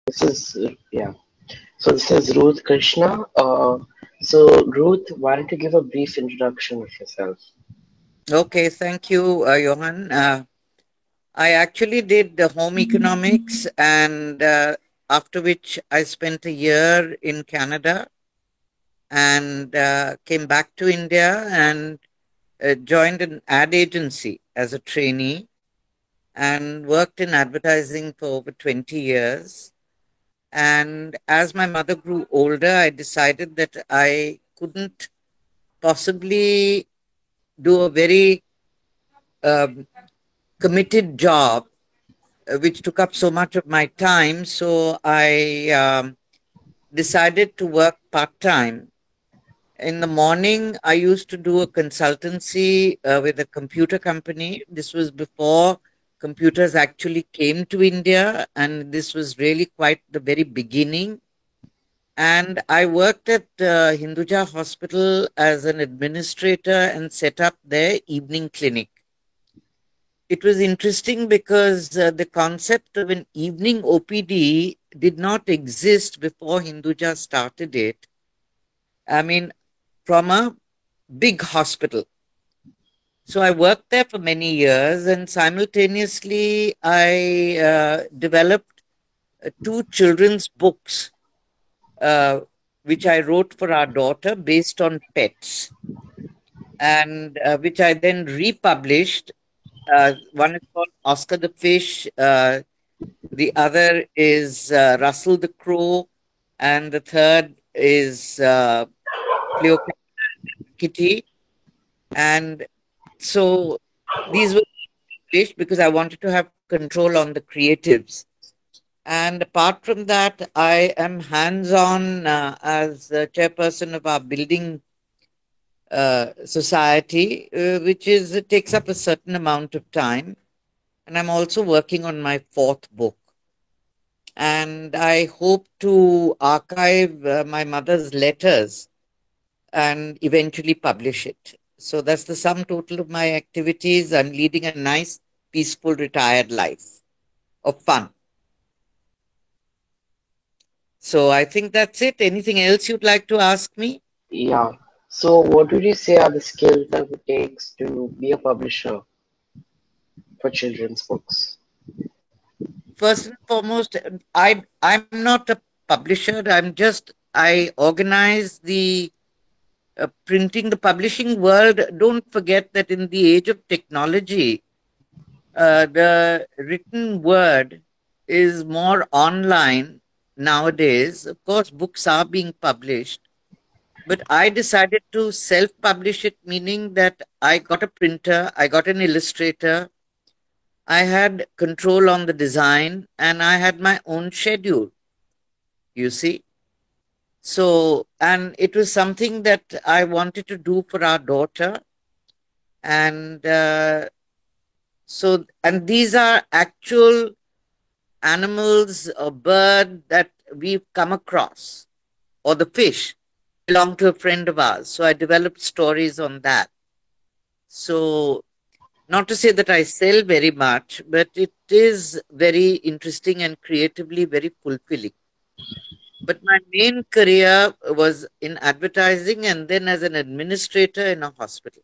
This is yeah. So this is Ruth Krishna. So Ruth, why don't you give a brief introduction of yourself? Okay, thank you, Johan. I actually did the home economics, and after which I spent a year in Canada and came back to India and joined an ad agency as a trainee and worked in advertising for over 20 years. And as my mother grew older, I decided that I couldn't possibly do a very um, committed job which took up so much of my time. So I decided to work part time. In the morning, I used to do a consultancy with a computer company. This was before computers actually came to India, and this was really quite the very beginning. And I worked at Hinduja Hospital as an administrator and set up their evening clinic. It was interesting because the concept of an evening OPD did not exist before Hinduja started it. I mean, from a big hospital. So I worked there for many years, and simultaneously, I developed two children's books, uh, which I wrote for our daughter based on pets, and which I then republished. One is called Oscar the Fish. The other is Russell the Crow, and the third is Cleopatra Kitty. And so these were published because I wanted to have control on the creatives. And apart from that, I am hands on as chairperson of our building society, which is it takes up a certain amount of time. And I'm also working on my fourth book. And I hope to archive my mother's letters and eventually publish it. So that's the sum total of my activities. I'm leading a nice, peaceful, retired life of fun. So I think that's it. Anything else you'd like to ask me? Yeah. So what would you say are the skills that it takes to be a publisher for children's books? First and foremost, I'm not a publisher. I organize the printing, the publishing world. Don't forget that in the age of technology, the written word is more online nowadays. Of course, books are being published, but I decided to self publish it, meaning that I got a printer, I got an illustrator, I had control on the design, and I had my own schedule, you see. So, and it was something that I wanted to do for our daughter. And and these are actual animals or bird that we've come across, or the fish belong to a friend of ours. So I developed stories on that. So not to say that I sell very much, but it is very interesting and creatively very fulfilling. But my main career was in advertising and then as an administrator in a hospital.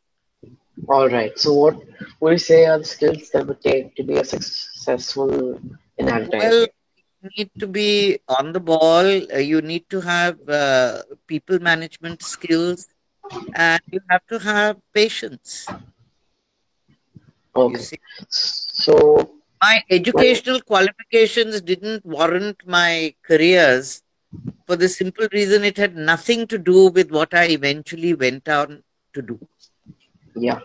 All right. So what would you say are the skills that would take to be a successful in Well, advertising? you need to be on the ball, you need to have people management skills, and you have to have patience. You Okay. see, So my when educational qualifications didn't warrant my careers for the simple reason it had nothing to do with what I eventually went on to do. yeah.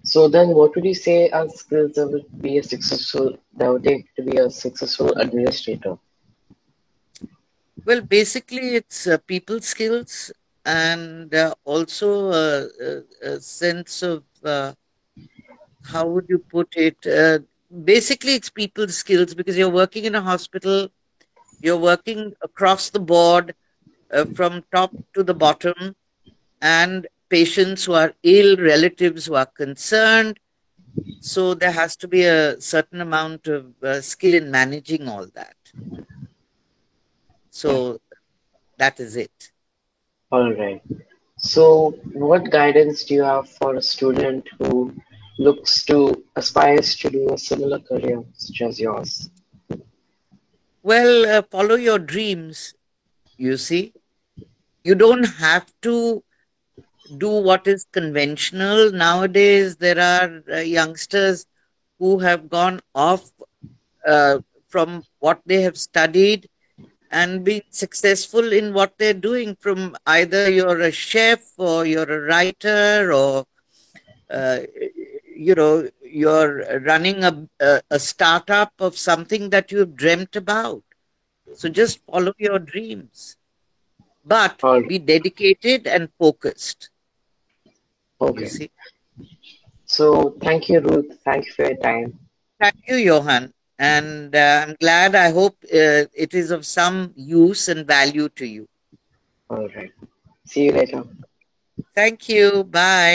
So then what would you say are skills that would be a successful that would take to be a successful administrator? Well, basically, it's people skills and also a sense of how would you put it? Basically, it's people skills because you're working in a hospital, you're working across the board from top to the bottom, and patients who are ill, relatives who are concerned. So there has to be a certain amount of skill in managing all that. Yeah. So that is it. All right. So, what guidance do you have for a student who aspires to do a similar career such as yours? Well, follow your dreams, you see. You don't have to do what is conventional. Nowadays, there are youngsters who have gone off uh, from what they have studied and been successful in what they're doing. From either you're a chef or you're a writer or uh, you're running a startup of something that you've dreamt about. So just follow your dreams, but All be dedicated and focused, you okay. see. So, thank you, Ruth. Thank you for your time. Thank you, Johan. And I'm glad, I hope it is of some use and value to you. All right. See you later. Thank you. Bye.